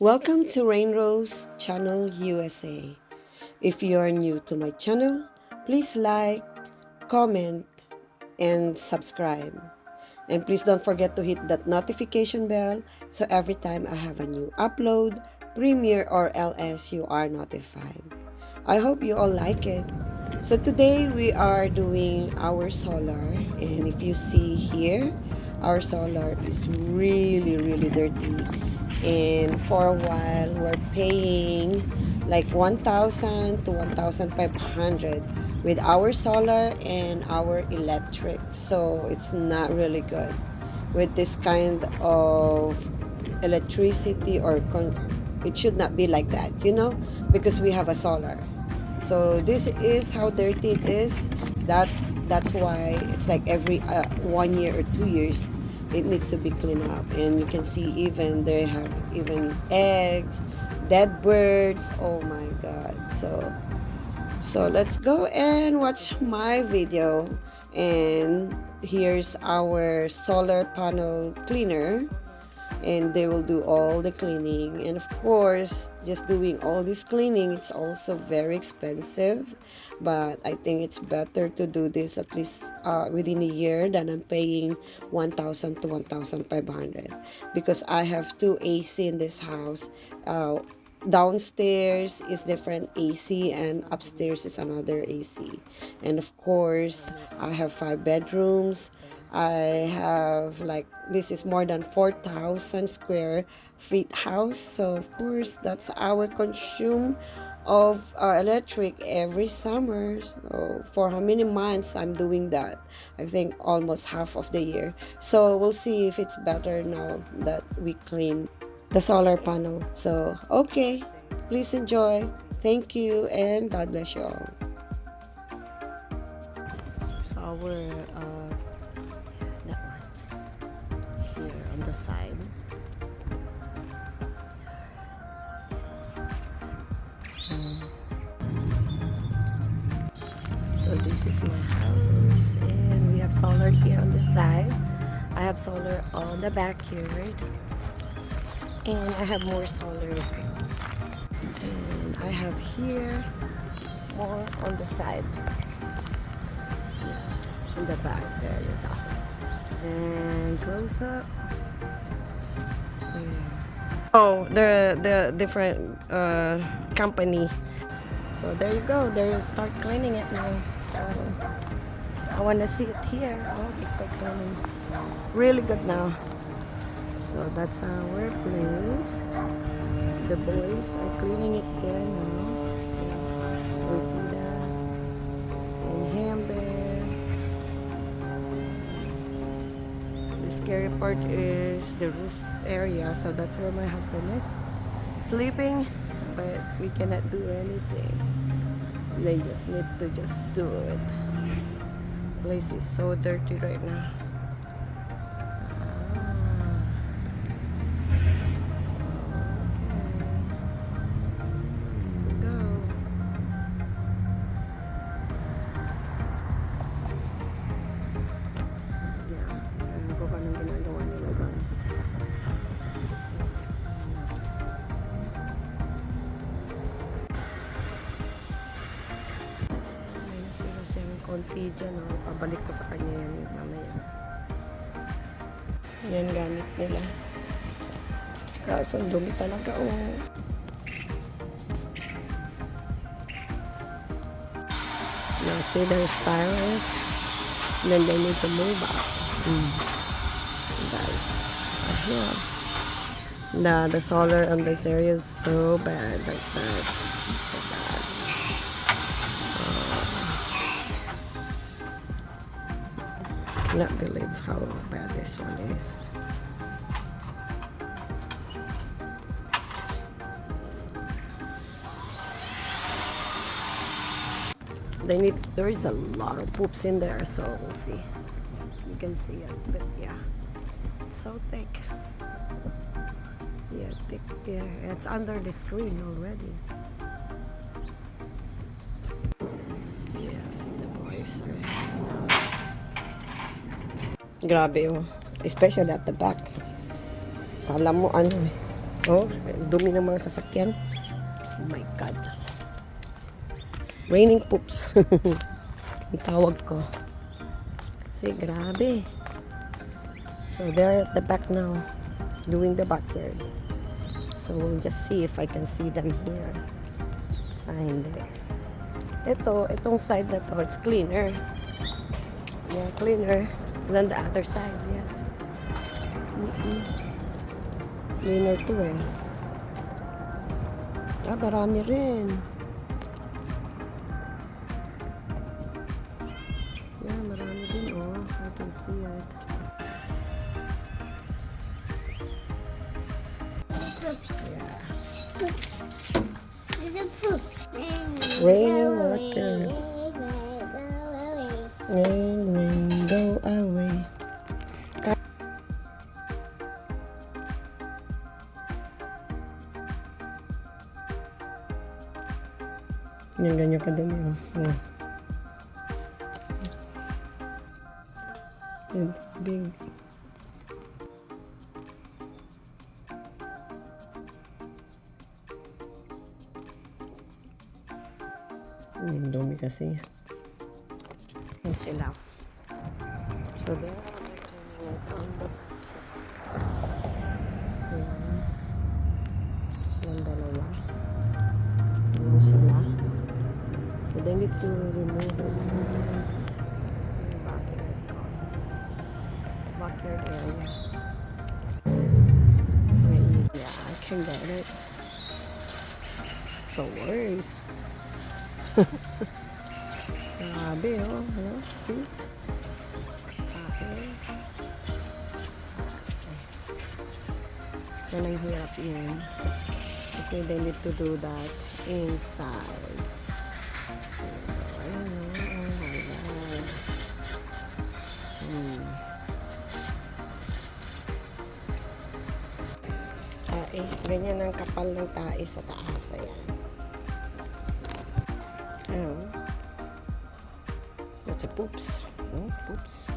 Welcome to Rainrose Channel USA. If you are new to my channel, please like, comment, and subscribe. And please don't forget to hit that notification bell so every time I have a new upload, premiere, or LS, you are notified. I hope you all like it. So today we are doing our solar, and if you see here, our solar is really dirty, and for a while we're paying like 1,000 to 1,500 with our solar and our electric, so it's not really good with this kind of electricity, or it should not be like that, because we have a solar. So this is how dirty it is. That that's why it's like every 1 year or 2 years it needs to be cleaned up. And you can see even they have even eggs, dead birds. Oh my god. So let's go and watch my video. And here's our solar panel cleaner, and they will do all the cleaning. And of course, just doing all this cleaning, it's also very expensive, but I think it's better to do this at least within a year than I'm paying 1,000 to 1,500, because I have two AC in this house. Downstairs is different AC and upstairs is another AC. And of course, I have 5 bedrooms. I have, like, this is more than 4,000 square feet house, so of course that's our consume of electric every summer. So for how many months I'm doing that? I think almost half of the year. So we'll see if it's better now that we clean the solar panel. So okay, please enjoy. Thank you and God bless you all. So our that one here on the side. So this is my house, and we have solar here on the side. I have solar on the backyard, and I have more solar. And I have here more on the side, in the back. There you go. And close up. Oh, the different company. So there you go. They start cleaning it now. I want to see it here. Oh, they start cleaning. Really good now. So that's our place. The boys are cleaning it there now. You see that? And him there. The scary part is the roof area. So that's where my husband is sleeping. But we cannot do anything. They just need to just do it. The place is so dirty right now. Konti dyan, oh. Pabalik ko sa kanya yan mamaya. Yan gamit nila. Kaso dumi talaga, oh. Now see their stylish. Then they need to move out. Guys, yeah. The solar on this area is so bad, like that. So bad. Not believe how bad this one is. There is a lot of poops in there, so we'll see. You can see it, but yeah, it's so thick. Yeah, thick. Yeah, it's under the screen already. Yeah, the boys are. Grabe, oh. Especially at the back. Kala mo ano eh. Oh, dumi ng mga sasakyan. Oh my God. Raining poops. Ang tawag ko. Kasi grabe. So they're at the back now, doing the backyard. So we'll just see if I can see them here. Hindi. Itong side na to, it's cleaner. Yeah, cleaner than the other side, yeah. Cleaner to eh. Marami rin. Yeah, marami din oh. I can see it. Yeah. Raining water. Rain, go away. Yung ganyan kadami. Oh. It's big. Yung dumi kasi. Yan sila. So there, they're cleaning it on the silang dalawa. Ano sila? So they need to remove it. Backyard area. Yeah, I can get it. So worse. Grabe oh. Hello? See? Okay. Yan ang hirap yan. Kasi they need to do that inside. Ayun oh. Oh my God. Ganyan ang kapal ng tae sa taas. Ayan. Ayun. That's a poops. Oh, poops.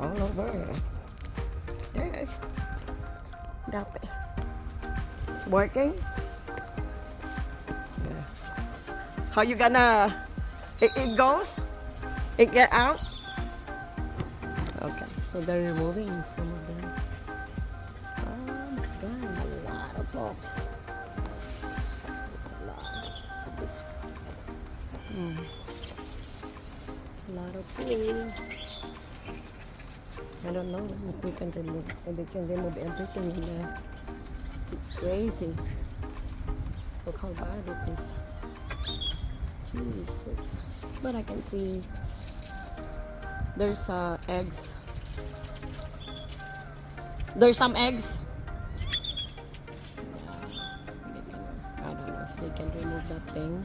All over. There. Dapat. It's working? Yeah. How you gonna... It goes? It get out? Okay. So they're removing some of them. Oh my God. A lot of pops. A lot. A lot of poo. I don't know if we can remove, if they can remove everything in there. It's crazy. Look how bad it is. Jesus. But I can see there's eggs. There's some eggs. I don't know if they can remove that thing.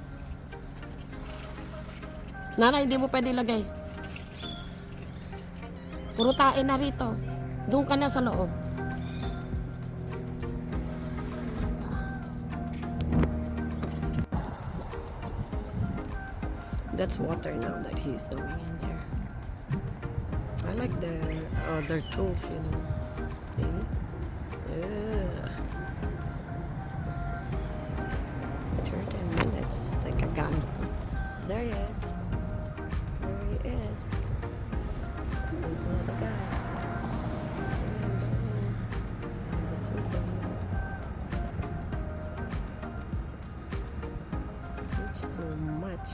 Nanay, hindi mo pwede lagay. Puro tae na rito. Doon ka na sa loob. That's water now that he's doing in there. I like their tools, you know. See? Yeah. 13 minutes. It's like a gun. There he is. There he is. There's another guy. That's it. It's too much.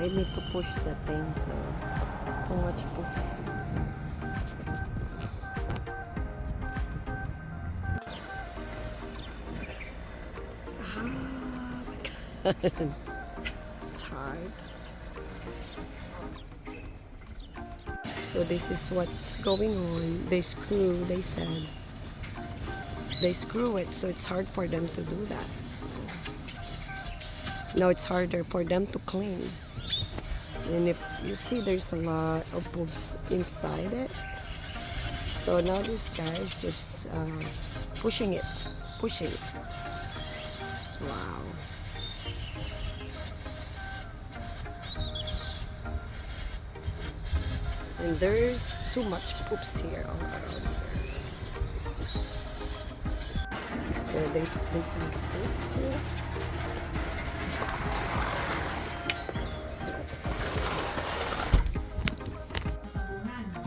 They need to push the thing, so too much poops. It's hard. So this is what's going on. They said they screw it, so it's hard for them to do that. So now it's harder for them to clean. And if you see, there's a lot of poops inside it. So now this guy is just pushing it. Wow. And there's too much poops here all around here. So they put some poops here.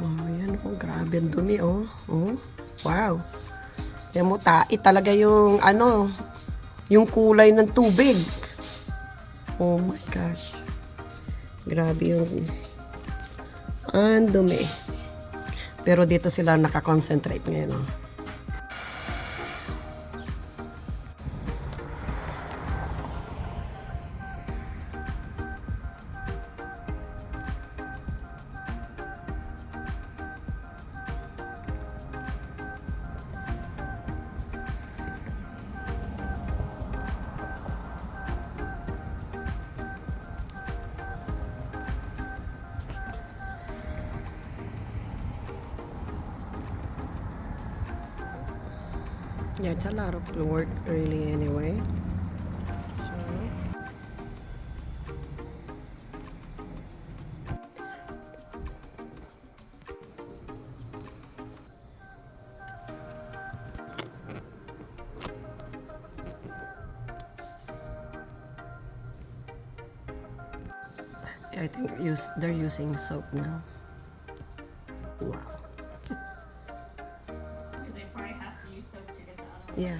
Oh, yan oh, grabe ang dumi oh. Oh, wow. Yan mo, talaga yung ano, yung kulay ng tubig. Oh my gosh. Grabe yung ang dumi. Pero dito sila nakakonsentrate ngayon. Oh. Yeah, it's a lot of work really anyway. So, yeah, I think they're using soap now. Wow. They probably have to use soap to get that out. Yeah.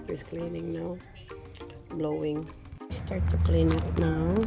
He's cleaning now, blowing. Start to clean it now.